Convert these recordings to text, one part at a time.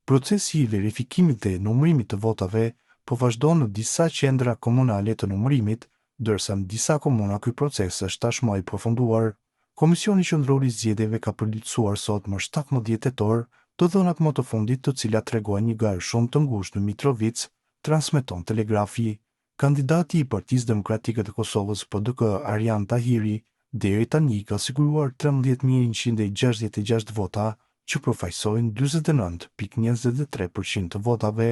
Procesi i verifikimit dhe numërimit të votave po vazhdon në disa qendra komunale të numërimit, ndërsa në disa komuna ky proces është tashmë i përfunduar. Komisioni Qendror i Zgjedhjeve ka përgjithësuar sot më 17 tetor të dhënat më të fundit, të cilat tregojnë një garë shumë të ngushtë në Mitrovic, transmeton Telegrafi. Kandidati i Partisë Demokratike të Kosovës PDK Arjan Tahiri deri tani ka siguruar 13.166 vota, që përfaqësojnë 49.23% të votave,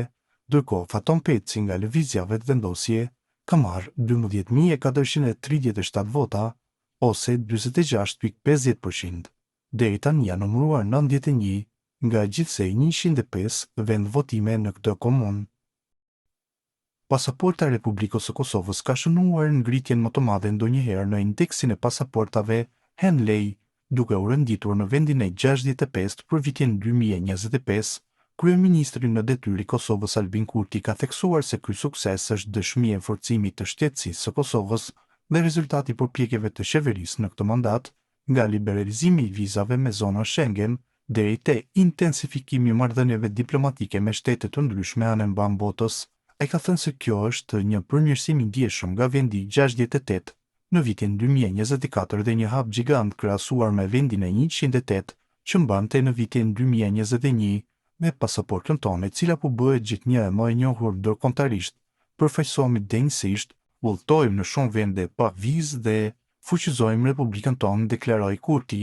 ndërkohë Faton Peci nga Lëvizja Vetëvendosje ka marrë 12.437 vota, ose 46.50%. Deri tani janë numëruar 91 nga gjithsej 105 vend votime në këtë komunë. Pasaporta e Republikës së Kosovës ka shënuar ngritjen më të madhe ndonjëherë në indeksin e pasaportave Henley, duke u renditur në vendin e 65 për vitin 2025. Kryeministri në detyrë i Kosovës Albin Kurti ka theksuar se ky sukses është dëshmi e forcimit të shtetësisë së Kosovës dhe rezultati i përpjekjeve të qeverisë në këtë mandat, nga liberalizimi i vizave me zonën Schengen deri te intensifikimi i marrëdhënieve diplomatike me shtete të ndryshme anë mban botës. Ai ka thënë se kjo është një përmirësim i ndjeshëm nga vendi 68 në vitin 2024 dhe një hap gjigant krahasuar me vendin e 108 që mbante në vitin 2021 me pasaportën tonë, e cila po bëhet gjithnjë më e njohur ndërkombëtarisht. Përfaqësohemi denjësisht, udhtojmë në shumë vende pa vizë dhe fuqizojmë Republikën tonë, deklaroi Kurti.